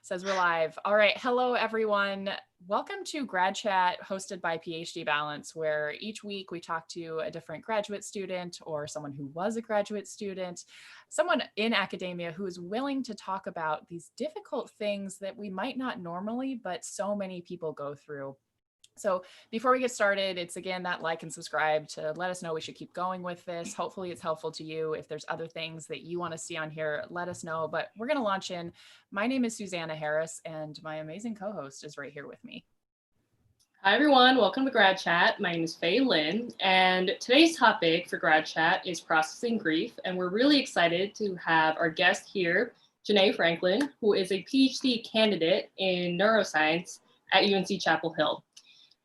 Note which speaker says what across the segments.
Speaker 1: Says we're live. All right. Hello, everyone. Welcome to Grad Chat hosted by PhD Balance, where each week we talk to a different graduate student or someone who was a graduate student, someone in academia who is willing to talk about these difficult things that we might not normally, but so many people go through. So before we get started, it's again that like and subscribe to let us know we should keep going with this. Hopefully it's helpful to you. If there's other things that you want to see on here, let us know. But we're going to launch in. My name is Susanna Harris, and my amazing co-host is right here with me.
Speaker 2: Hi everyone, welcome to Grad Chat. My name is Fay Lin, and today's topic for Grad Chat is processing grief, and we're really excited to have our guest here, Janay Franklin, who is a PhD candidate in neuroscience at UNC Chapel Hill.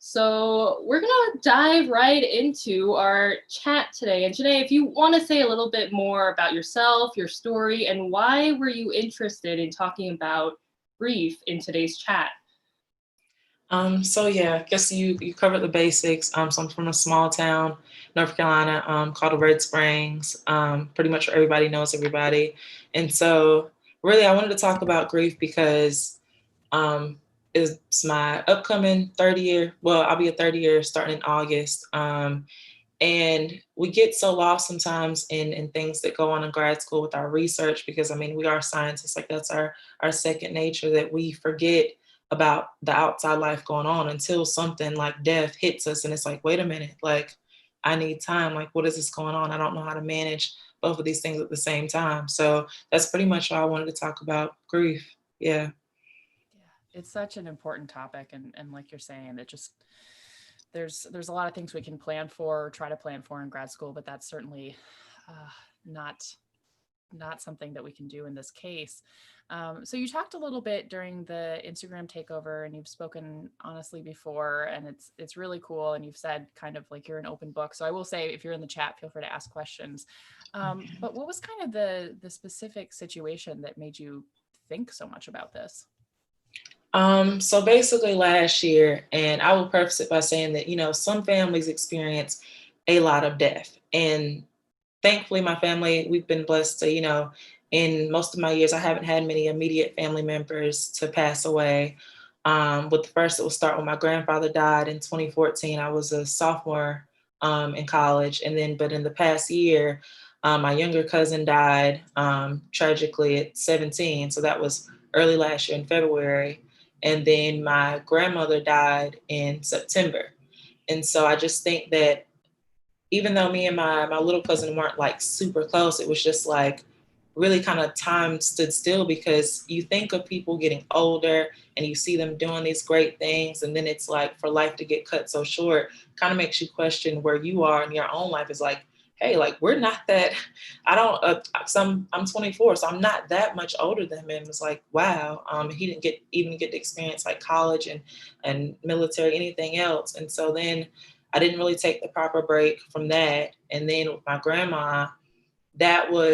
Speaker 2: So we're gonna dive right into our chat today. And Janay, if you want to say a little bit more about yourself, your story, and why were you interested in talking about grief in today's chat?
Speaker 3: I guess you covered the basics. So I'm from a small town, North Carolina, called Red Springs. Pretty much everybody knows everybody. And so really I wanted to talk about grief because it's my upcoming third year. Well, I'll be a third year starting in August. And we get so lost sometimes in things that go on in grad school with our research, because I mean, we are scientists, like that's our second nature, that we forget about the outside life going on until something like death hits us. And it's like, wait a minute, like I need time. Like, what is this going on? I don't know how to manage both of these things at the same time. So that's pretty much why I wanted to talk about grief. Yeah.
Speaker 1: It's such an important topic, and like you're saying, it just there's a lot of things we can plan for or try to plan for in grad school, but that's certainly not something that we can do in this case. So you talked a little bit during the Instagram takeover, and you've spoken honestly before, and it's really cool. And you've said kind of like you're an open book. So I will say, if you're in the chat, feel free to ask questions. But what was kind of the specific situation that made you think so much about this?
Speaker 3: So basically last year, and I will preface it by saying that, some families experience a lot of death. And thankfully, my family, we've been blessed to, in most of my years, I haven't had many immediate family members to pass away. With the first, it will start when my grandfather died in 2014. I was a sophomore in college. But in the past year, my younger cousin died tragically at 17. So that was early last year in February. And then my grandmother died in September. And so I just think that even though me and my little cousin weren't like super close, it was just like really kind of time stood still, because you think of people getting older and you see them doing these great things. And then it's like for life to get cut so short kind of makes you question where you are in your own life. Is like, hey, like we're not that, I don't, I'm 24, so I'm not that much older than him. It's like, wow. He didn't even get to experience like college and military, anything else. And so then I didn't really take the proper break from that. And then with my grandma, I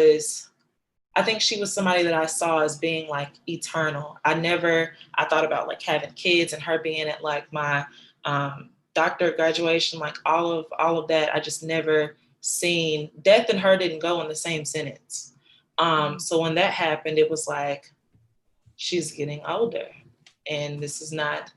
Speaker 3: think she was somebody that I saw as being like eternal. I thought about like having kids and her being at like my doctorate graduation, like all of that. I just never seen death and her didn't go in the same sentence. So when that happened, it was like, she's getting older, and she's not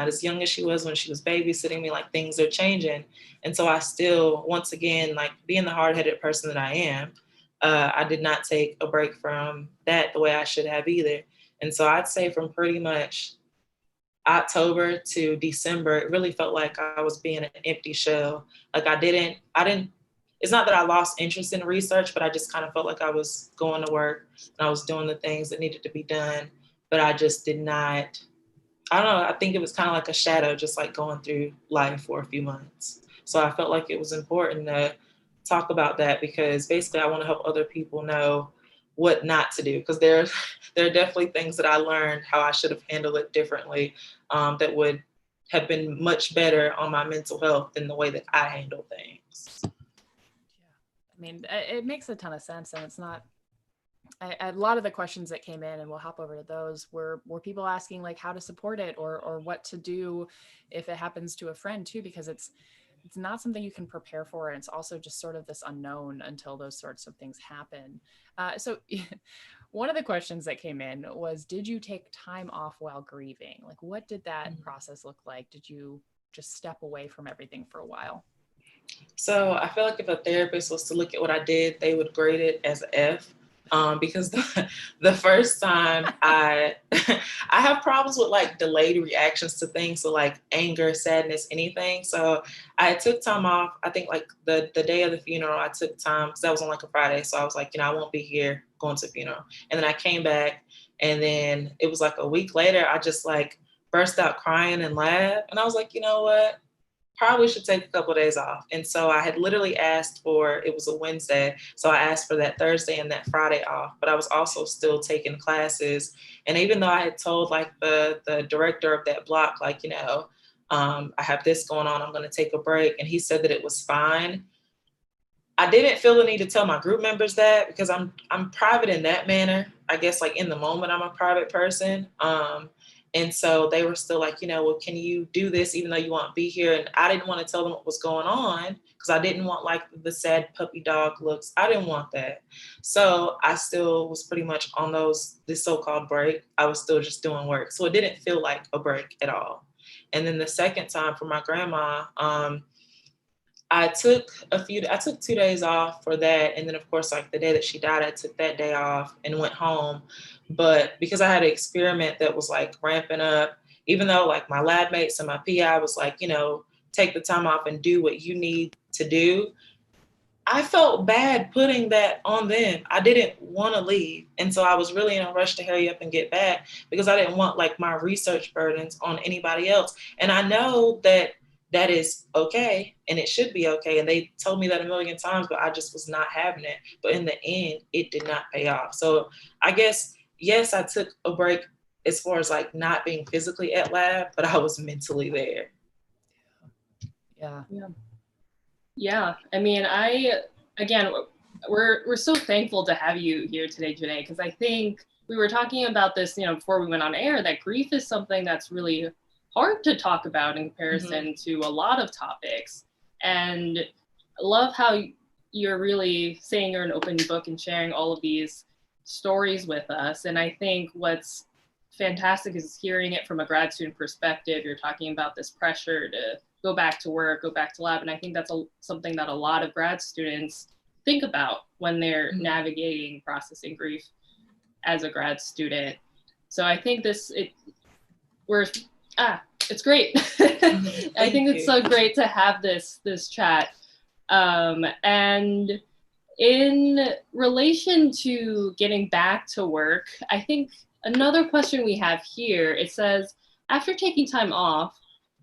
Speaker 3: as young as she was when she was babysitting me. Like things are changing. And so I still, once again, like being the hard-headed person that I am, I did not take a break from that the way I should have either. And so I'd say from pretty much October to December, it really felt like I was being an empty shell. Like I didn't, it's not that I lost interest in research, but I just kind of felt like I was going to work and I was doing the things that needed to be done, but I just did not, I don't know, I think it was kind of like a shadow, just like going through life for a few months. So I felt like it was important to talk about that, because basically I want to help other people know what not to do, because there are definitely things that I learned how I should have handled it differently, that would have been much better on my mental health than the way that I handle things.
Speaker 1: I mean, it makes a ton of sense, and it's not. A lot of the questions that came in, and we'll hop over to those, were people asking like how to support it or what to do if it happens to a friend too, because it's it's not something you can prepare for. And it's also just sort of this unknown until those sorts of things happen. So one of the questions that came in was, did you take time off while grieving? Like, what did that process look like? Did you just step away from everything for a while?
Speaker 3: So I feel like if a therapist was to look at what I did, they would grade it as an F. Because the first time I have problems with like delayed reactions to things, so like anger, sadness, anything. So I took time off. I think like the day of the funeral, I took time because that was on like a Friday. So I was like, I won't be here going to the funeral. And then I came back, and then it was like a week later, I just like burst out crying and laughed. And I was like, you know what? Probably should take a couple of days off. And so I had literally asked for, it was a Wednesday. So I asked for that Thursday and that Friday off, but I was also still taking classes. And even though I had told like the director of that block, like, I have this going on, I'm going to take a break. And he said that it was fine. I didn't feel the need to tell my group members that because I'm private in that manner. I guess like in the moment, I'm a private person. And so they were still like, well, can you do this even though you won't be here? And I didn't want to tell them what was going on because I didn't want like the sad puppy dog looks. I didn't want that. So I still was pretty much on this so-called break. I was still just doing work. So it didn't feel like a break at all. And then the second time for my grandma, I took 2 days off for that. And then of course, like the day that she died, I took that day off and went home. But because I had an experiment that was like ramping up, even though like my lab mates and my PI was like, take the time off and do what you need to do, I felt bad putting that on them. I didn't want to leave. And so I was really in a rush to hurry up and get back because I didn't want like my research burdens on anybody else. And I know that is okay and it should be okay. And they told me that a million times, but I just was not having it. But in the end, it did not pay off. So I guess, yes, I took a break as far as like not being physically at lab, but I was mentally there.
Speaker 2: Yeah. I mean, again, we're so thankful to have you here today, Janay, because I think we were talking about this, before we went on air, that grief is something that's really hard to talk about in comparison to a lot of topics. And I love how you're really saying you're an open book and sharing all of these stories with us. And I think what's fantastic is hearing it from a grad student perspective. You're talking about this pressure to go back to work, go back to lab. And I think that's something that a lot of grad students think about when they're navigating processing grief as a grad student. So I think it's great. I think it's so great to have this chat. And in relation to getting back to work, I think another question we have here, it says, after taking time off,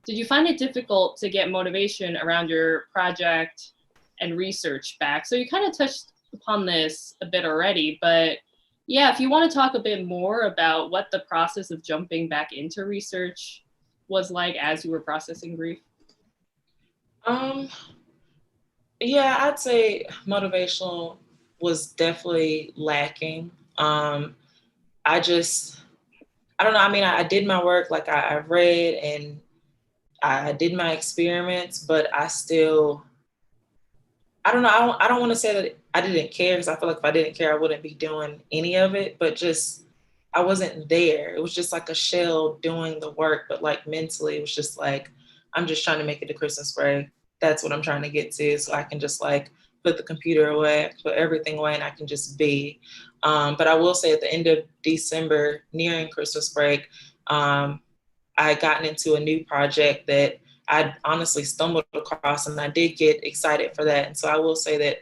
Speaker 2: did you find it difficult to get motivation around your project and research back? So you kind of touched upon this a bit already, but yeah, if you want to talk a bit more about what the process of jumping back into research was like as you were processing grief.
Speaker 3: Yeah, I'd say motivational was definitely lacking. I don't know. I mean, I did my work, like I read and I did my experiments, but I don't know. I don't want to say that I didn't care because I feel like if I didn't care, I wouldn't be doing any of it, but just, I wasn't there. It was just like a shell doing the work, but like mentally, it was just like, I'm just trying to make it to Christmas break. That's what I'm trying to get to. So I can just like put the computer away, put everything away, and I can just be. But I will say at the end of December, nearing Christmas break, I had gotten into a new project that I honestly stumbled across, and I did get excited for that. And so I will say that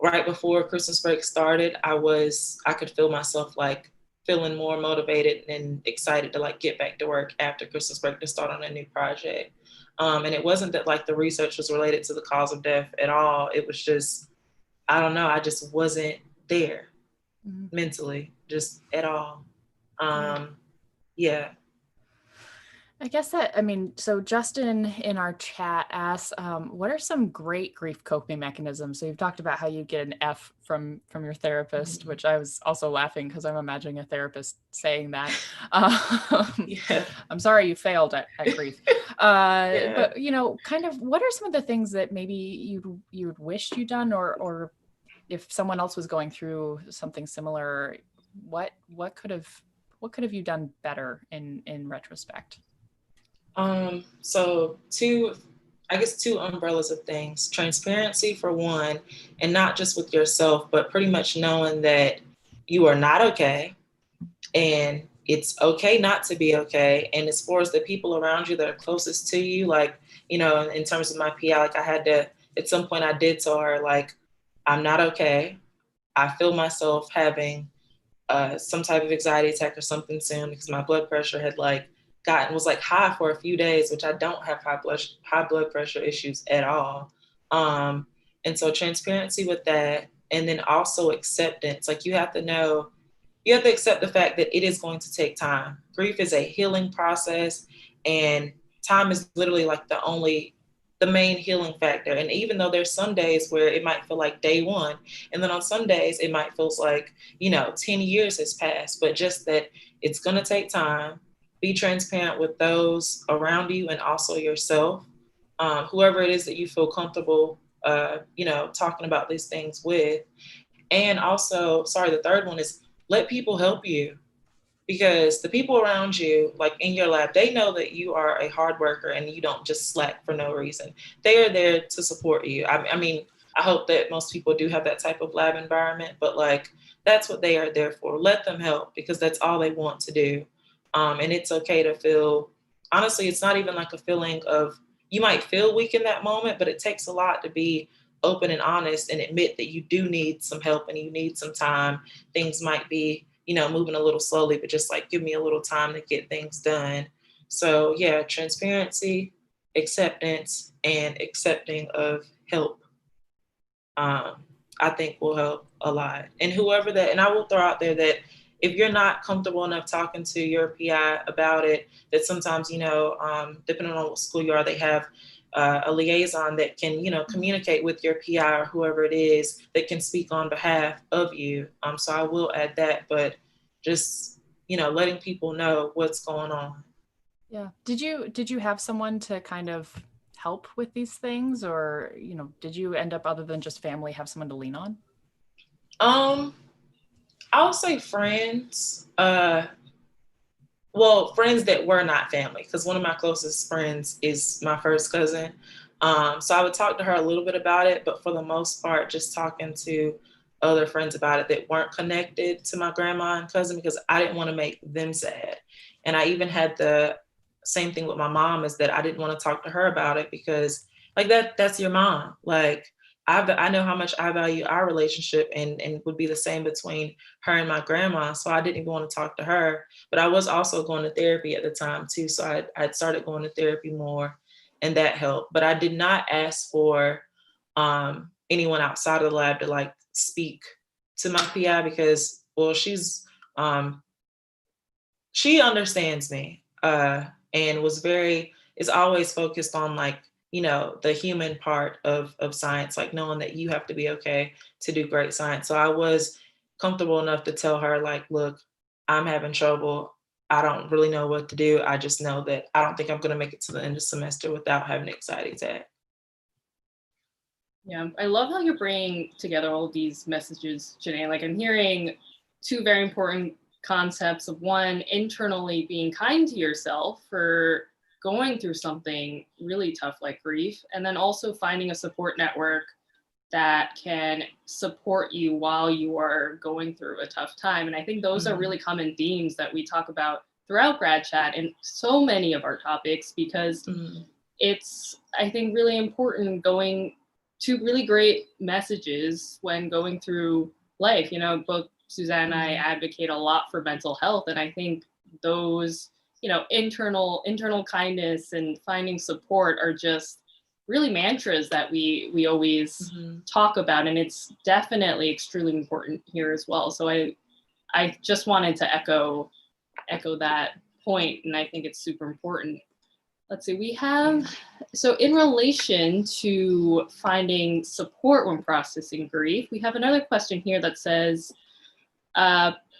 Speaker 3: right before Christmas break started, I could feel myself like feeling more motivated and excited to like get back to work after Christmas break to start on a new project. And it wasn't that like the research was related to the cause of death at all. It was just, I don't know, I just wasn't there mentally, just at all. Yeah.
Speaker 1: I guess that, I mean, so Justin in our chat asks, what are some great grief coping mechanisms? So you've talked about how you get an F from your therapist, which I was also laughing because I'm imagining a therapist saying that.
Speaker 3: Yeah.
Speaker 1: I'm sorry you failed at grief.
Speaker 3: Yeah.
Speaker 1: But, you know, kind of what are some of the things that maybe you'd wished you'd done, or if someone else was going through something similar, what could have you done better in retrospect?
Speaker 3: So two umbrellas of things: transparency for one, and not just with yourself, but pretty much knowing that you are not okay, and it's okay not to be okay. And as far as the people around you that are closest to you, like, you know, in terms of my PI, like I had to, at some point I did tell her, like, I'm not okay. I feel myself having some type of anxiety attack or something soon, because my blood pressure had was high for a few days, which I don't have high blood pressure issues at all. And so transparency with that, and then also acceptance. Like, you have to accept the fact that it is going to take time. Grief is a healing process, and time is literally like the main healing factor. And even though there's some days where it might feel like day one, and then on some days it might feel like, 10 years has passed, but just that it's going to take time. Be transparent with those around you and also yourself, whoever it is that you feel comfortable, talking about these things with. And also, sorry, the third one is let people help you, because the people around you, like in your lab, they know that you are a hard worker and you don't just slack for no reason. They are there to support you. I mean, I hope that most people do have that type of lab environment, but like, that's what they are there for. Let them help, because that's all they want to do. And it's okay to feel, honestly, it's not even like a feeling of, you might feel weak in that moment, but it takes a lot to be open and honest and admit that you do need some help and you need some time. Things might be, moving a little slowly, but just like, give me a little time to get things done. So yeah, transparency, acceptance, and accepting of help, I think will help a lot. And and I will throw out there that if you're not comfortable enough talking to your PI about it, that sometimes, depending on what school you are, they have a liaison that can, communicate with your PI or whoever it is that can speak on behalf of you. So I will add that, but just, letting people know what's going on.
Speaker 1: Yeah. Did you have someone to kind of help with these things, or, did you end up, other than just family, have someone to lean on?
Speaker 3: I'll say friends. Friends that were not family, because one of my closest friends is my first cousin. So I would talk to her a little bit about it, but for the most part, just talking to other friends about it that weren't connected to my grandma and cousin, because I didn't want to make them sad. And I even had the same thing with my mom, is that I didn't want to talk to her about it, because like, that's your mom. Like, I know how much I value our relationship, and would be the same between her and my grandma. So I didn't even want to talk to her. But I was also going to therapy at the time too. So I'd started going to therapy more, and that helped. But I did not ask for anyone outside of the lab to like speak to my PI, because, well, she understands me, and is always focused on like, the human part of science, like knowing that you have to be okay to do great science. So I was comfortable enough to tell her, like, look, I'm having trouble. I don't really know what to do. I just know that I don't think I'm going to make it to the end of the semester without having an anxiety attack.
Speaker 2: Yeah, I love how you're bringing together all of these messages, Janay. Like, I'm hearing two very important concepts of one, internally being kind to yourself for going through something really tough like grief, and then also finding a support network that can support you while you are going through a tough time. And I think those are really common themes that we talk about throughout Grad Chat and so many of our topics, because it's, I think, really important going to really great messages when going through life. Both Susanna and I advocate a lot for mental health. And I think those, internal kindness and finding support are just really mantras that we always talk about. And it's definitely extremely important here as well. So I just wanted to echo that point. And I think it's super important. let's see, we have, so in relation to finding support when processing grief, we have another question here that says,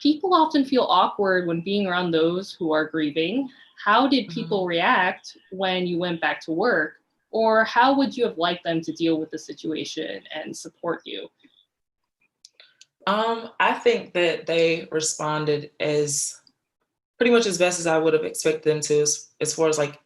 Speaker 2: people often feel awkward when being around those who are grieving. How did people react when you went back to work? Or how would you have liked them to deal with the situation and support you?
Speaker 3: I think that they responded as pretty much as best as I would have expected them to, as far as like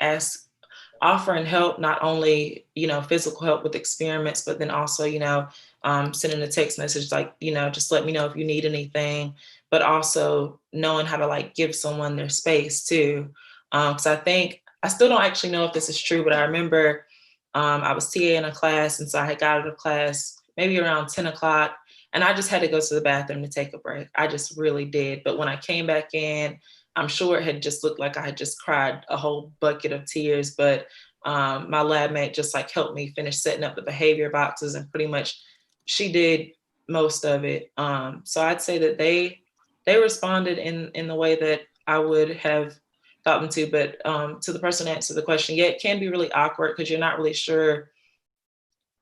Speaker 3: offering help, not only, physical help with experiments, but then also, sending a text message like, just let me know if you need anything, but also knowing how to like give someone their space too. Because I still don't actually know if this is true, but I remember I was TA in a class, and so I had got out of class maybe around 10 o'clock, and I just had to go to the bathroom to take a break. I just really did. But when I came back in, I'm sure it had just looked like I had just cried a whole bucket of tears, but my lab mate just like helped me finish setting up the behavior boxes, and pretty much she did most of it. So I'd say that they responded in the way that I would have thought them to. But to the person that answered the question, yeah, it can be really awkward because you're not really sure.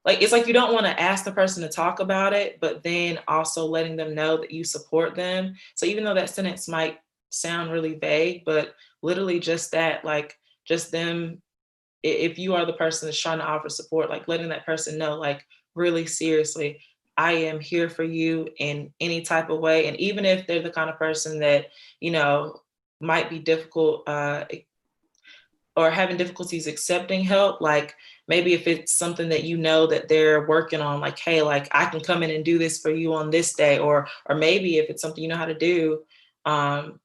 Speaker 3: Like, it's like you don't want to ask the person to talk about it, but then also letting them know that you support them. So even though that sentence might sound really vague, but literally just that, like, just them, if you are the person that's trying to offer support, like letting that person know, like, really seriously, I am here for you in any type of way. And even if they're the kind of person that, might be difficult or having difficulties accepting help, like maybe if it's something that that they're working on, like, hey, like I can come in and do this for you on this day, or maybe if it's something you know how to do, and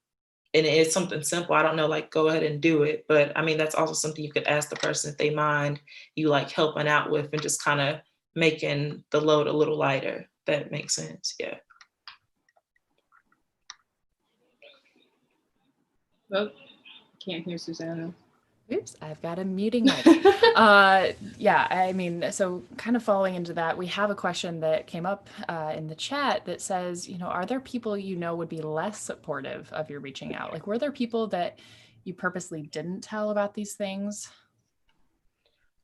Speaker 3: it's something simple, I don't know, like go ahead and do it. But I mean, that's also something you could ask the person if they mind you like helping out with, and just kind of making the load a little lighter. That makes sense. Yeah.
Speaker 2: Oh, can't hear Susanna.
Speaker 1: Oops, I've got a muting mic. Yeah, I mean, so kind of following into that, we have a question that came up in the chat that says, are there people would be less supportive of your reaching out? Like, were there people that you purposely didn't tell about these things?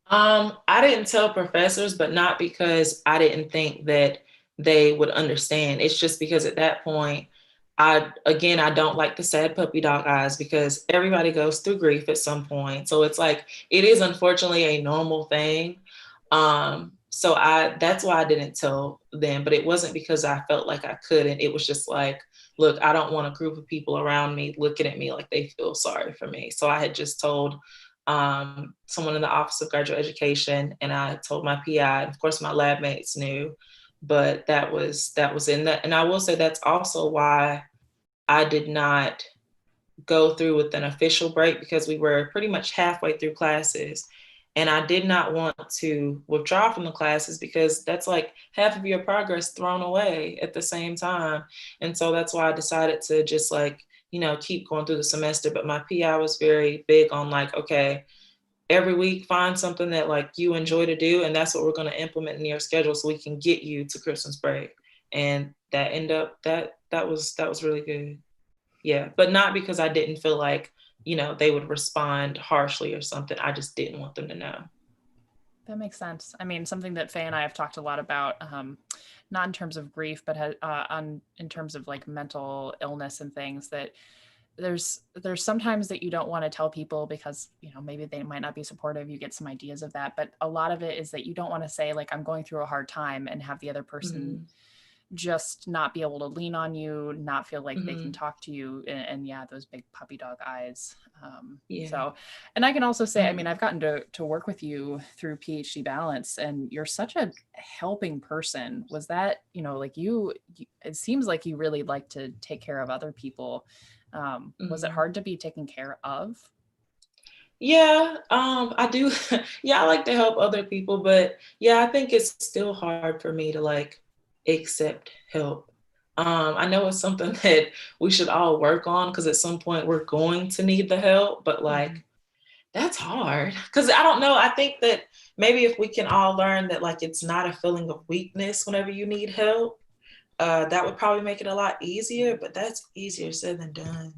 Speaker 3: I didn't tell professors, but not because I didn't think that they would understand. It's just because at that point, I don't like the sad puppy dog eyes, because everybody goes through grief at some point. So it's like, it is unfortunately a normal thing. So that's why I didn't tell them, but it wasn't because I felt like I couldn't. It was just like, look, I don't want a group of people around me looking at me like they feel sorry for me. So I had just told someone in the Office of Graduate Education, and I told my PI, and of course my lab mates knew. But that was in that. And I will say that's also why I did not go through with an official break, because we were pretty much halfway through classes. And I did not want to withdraw from the classes, because that's like half of your progress thrown away at the same time. And so that's why I decided to just like, keep going through the semester. But my PI was very big on like, okay, every week find something that like you enjoy to do, and that's what we're going to implement in your schedule so we can get you to Christmas break. And that that was really good. Yeah, but not because I didn't feel like they would respond harshly or something. I just didn't want them to know.
Speaker 1: That makes sense. I mean, something that Fay and I have talked a lot about, not in terms of grief, but in terms of like mental illness and things, that there's sometimes that you don't want to tell people because, maybe they might not be supportive. You get some ideas of that. But a lot of it is that you don't want to say like, I'm going through a hard time, and have the other person just not be able to lean on you, not feel like they can talk to you. And yeah, those big puppy dog eyes. So, and I can also say, I mean, I've gotten to work with you through PhD Balance, and you're such a helping person. Was that, like you, it seems like you really like to take care of other people. Was it hard to be taken care of?
Speaker 3: Yeah, I do. Yeah, I like to help other people, but yeah, I think it's still hard for me to like accept help. I know it's something that we should all work on, because at some point we're going to need the help, but like that's hard. Because I don't know, I think that maybe if we can all learn that like it's not a feeling of weakness whenever you need help, that would probably make it a lot easier, but that's easier said than done.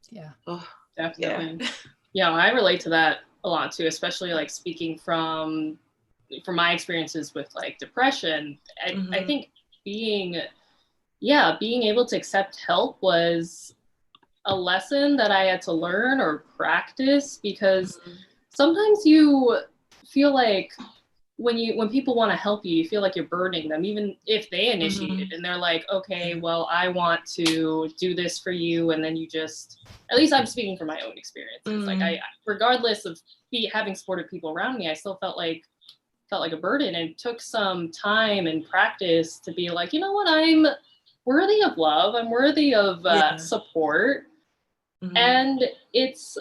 Speaker 1: Yeah.
Speaker 3: Oh,
Speaker 2: definitely. Yeah, I relate to that a lot too, especially like speaking from my experiences with like depression. I think being able to accept help was a lesson that I had to learn or practice, because sometimes you feel like when people want to help you, you feel like you're burdening them, even if they initiated and they're like, okay, well, I want to do this for you. And then you just, at least I'm speaking from my own experiences. Like regardless of having supportive people around me, I still felt like a burden, and it took some time and practice to be like, you know what, I'm worthy of love. I'm worthy of support. And it's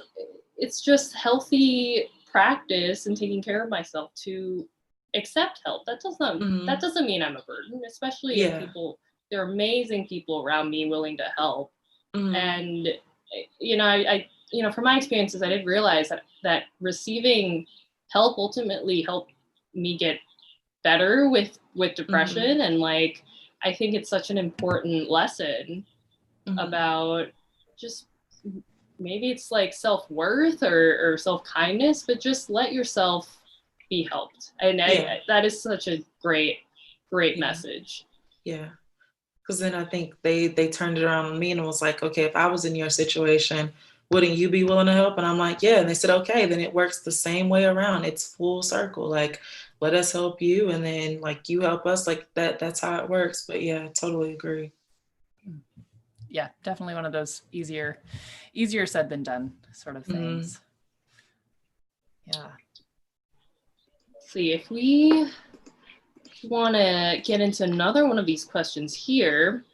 Speaker 2: just healthy practice and taking care of myself to accept help. That doesn't mean I'm a burden, especially if there are amazing people around me willing to help. And I from my experiences, I did realize that receiving help ultimately helped me get better with depression. And like, I think it's such an important lesson about just, maybe it's like self-worth or self-kindness, but just let yourself be helped. And that is such a great message.
Speaker 3: Yeah. Because then I think they turned it around on me and was like, okay, if I was in your situation, wouldn't you be willing to help? And I'm like, yeah. And they said, okay, then it works the same way around. It's full circle. Like, let us help you. And then like, you help us, like that's how it works. But yeah, I totally agree.
Speaker 1: Yeah, definitely one of those easier said than done sort of things. Yeah.
Speaker 2: Let's see if we want to get into another one of these questions here.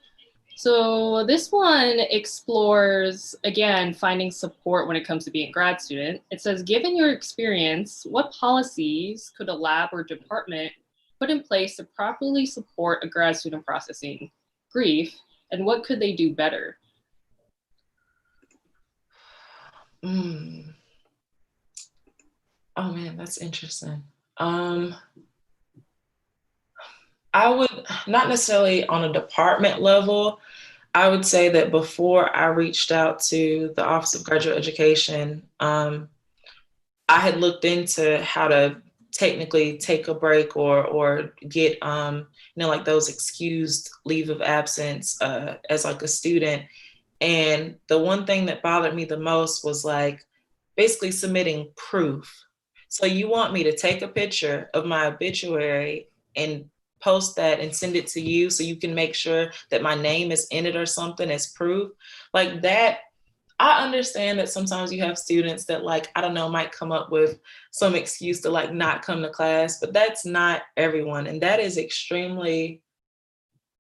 Speaker 2: So this one explores, again, finding support when it comes to being a grad student. It says, given your experience, what policies could a lab or department put in place to properly support a grad student processing grief, and what could they do better?
Speaker 3: Oh man, that's interesting. I would not necessarily on a department level. I would say that before I reached out to the Office of Graduate Education, I had looked into how to technically take a break or get, like those excused leave of absence as like a student. And the one thing that bothered me the most was like basically submitting proof. So you want me to take a picture of my obituary and post that and send it to you so you can make sure that my name is in it or something as proof? Like that, I understand that sometimes you have students that like, I don't know, might come up with some excuse to like not come to class, but that's not everyone. And that is extremely,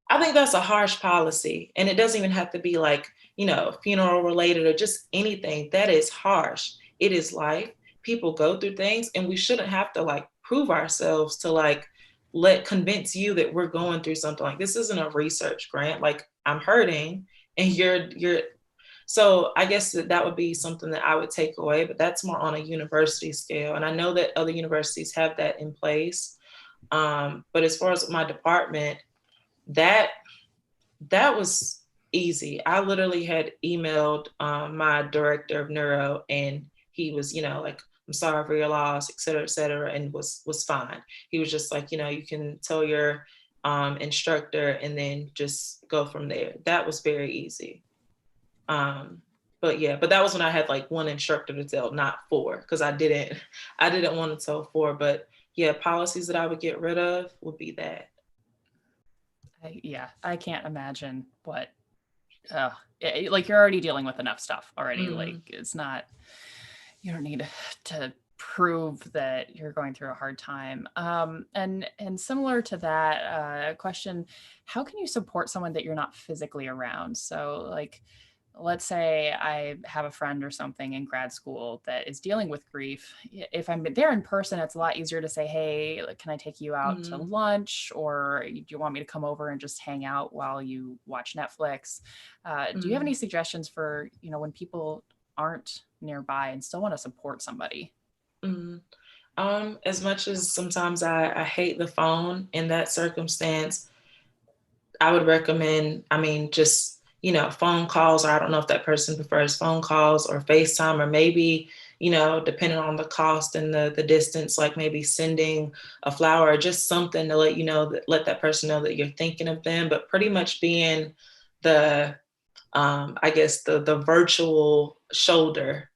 Speaker 3: I think that's a harsh policy. And it doesn't even have to be like, funeral related or just anything. That is harsh. It is life. People go through things and we shouldn't have to like prove ourselves to like convince you that we're going through something. Like this isn't a research grant. Like I'm hurting and you're so I guess that would be something that I would take away, but that's more on a university scale. And I know that other universities have that in place. But as far as my department, that was easy. I literally had emailed my director of neuro, and he was, like, I'm sorry for your loss, et cetera, and was fine. He was just like, you can tell your instructor and then just go from there. That was very easy. But that was when I had like one instructor to tell, not four, because I didn't want to tell four. But yeah, policies that I would get rid of would be that.
Speaker 1: I can't imagine what, like you're already dealing with enough stuff already. Like it's not, you don't need to prove that you're going through a hard time. And similar to that question, how can you support someone that you're not physically around? So like, let's say I have a friend or something in grad school that is dealing with grief. If I'm there in person, it's a lot easier to say, hey, can I take you out to lunch? Or do you want me to come over and just hang out while you watch Netflix? Do you have any suggestions for, when people aren't nearby and still want to support somebody?
Speaker 3: As much as sometimes I hate the phone in that circumstance, I would recommend, just phone calls, or I don't know if that person prefers phone calls or FaceTime, or maybe, depending on the cost and the distance, like maybe sending a flower or just something to let that person know that you're thinking of them, but pretty much being the, I guess the virtual shoulder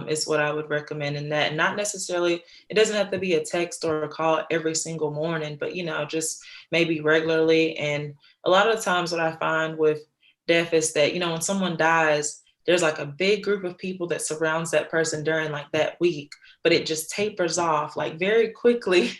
Speaker 3: is what I would recommend in that. Not necessarily, it doesn't have to be a text or a call every single morning, but, just maybe regularly. And a lot of the times what I find with death is that, when someone dies, there's like a big group of people that surrounds that person during like that week, but it just tapers off like very quickly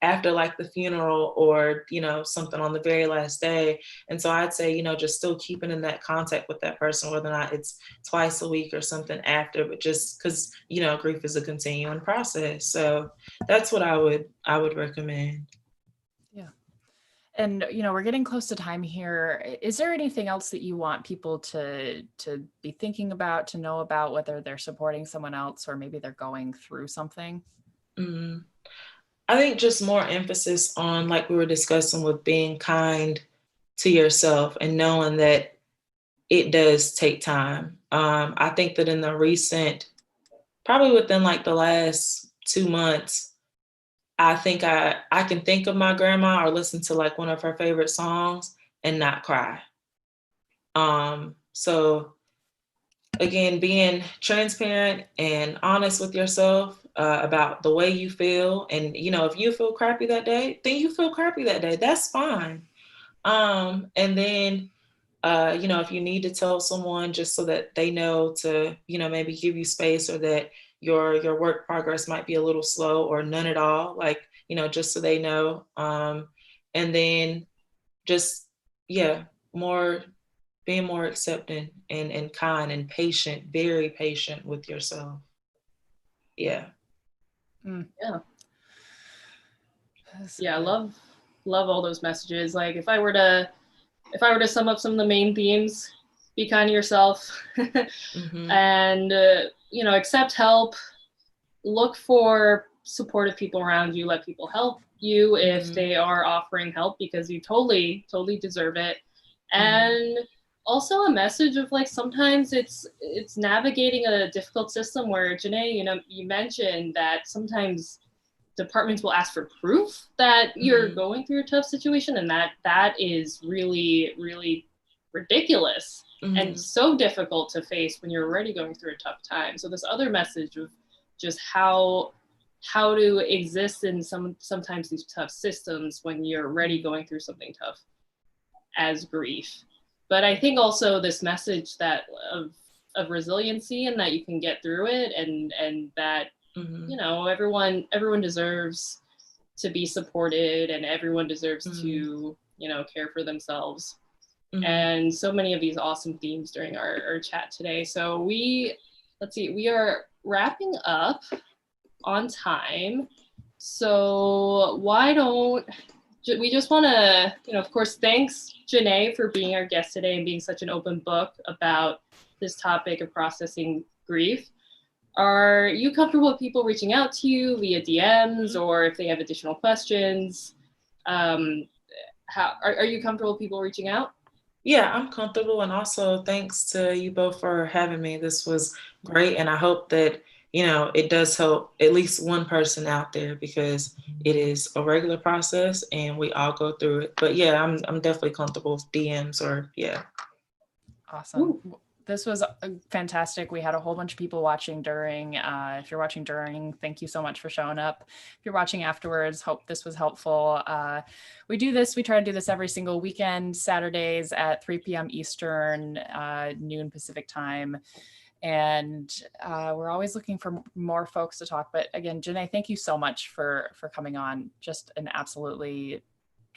Speaker 3: after like the funeral or, something on the very last day. And so I'd say, just still keeping in that contact with that person, whether or not it's twice a week or something after, but just because, grief is a continuing process. So that's what I would recommend.
Speaker 1: Yeah. And, we're getting close to time here. Is there anything else that you want people to be thinking about, to know about, whether they're supporting someone else or maybe they're going through something?
Speaker 3: Mm-hmm. I think just more emphasis on, like we were discussing, with being kind to yourself and knowing that it does take time. I think that in the recent, probably within like the last 2 months, I think I can think of my grandma or listen to like one of her favorite songs and not cry. So again, being transparent and honest with yourself about the way you feel. And, if you feel crappy that day, then you feel crappy that day. That's fine. And then, if you need to tell someone just so that they know to, maybe give you space, or that your work progress might be a little slow or none at all, like, just so they know. And then just, yeah, being more accepting and kind and patient, very patient with yourself. Yeah.
Speaker 2: Yeah. Yeah, I love all those messages. Like if I were to sum up some of the main themes, be kind to yourself.
Speaker 3: Mm-hmm.
Speaker 2: And accept help, look for supportive people around you, let people help you if they are offering help, because you totally deserve it. And also a message of like, sometimes it's navigating a difficult system where, Janay, you mentioned that sometimes departments will ask for proof that you're going through a tough situation, and that is really, really ridiculous and so difficult to face when you're already going through a tough time. So this other message of just how to exist in sometimes these tough systems when you're already going through something tough as grief. But I think also this message that of resiliency, and that you can get through it, and that everyone deserves to be supported, and everyone deserves to care for themselves. And so many of these awesome themes during our chat today. So we are wrapping up on time. So why don't we just want to, of course, thanks Janay for being our guest today and being such an open book about this topic of processing grief. Are you comfortable with people reaching out to you via DMs, or if they have additional questions? How are you comfortable with people reaching out?
Speaker 3: Yeah, I'm comfortable. And also thanks to you both for having me. This was great. And I hope that, it does help at least one person out there, because it is a regular process and we all go through it. But yeah, I'm definitely comfortable with DMs or yeah.
Speaker 1: Awesome. Ooh. This was fantastic. We had a whole bunch of people watching during. If you're watching during, thank you so much for showing up. If you're watching afterwards, hope this was helpful. We try to do this every single weekend, Saturdays at 3 p.m. Eastern, noon Pacific time. And we're always looking for more folks to talk. But again, Janay, thank you so much for coming on. Just an absolutely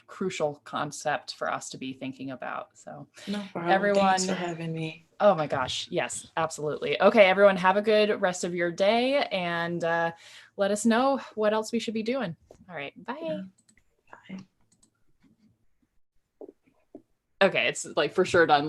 Speaker 1: crucial concept for us to be thinking about. So
Speaker 3: no problem. Everyone, thanks for having me.
Speaker 1: Oh my gosh. Yes, absolutely. Okay, everyone, have a good rest of your day, and let us know what else we should be doing. All right. Bye. Yeah. Bye. Okay. It's like for sure done.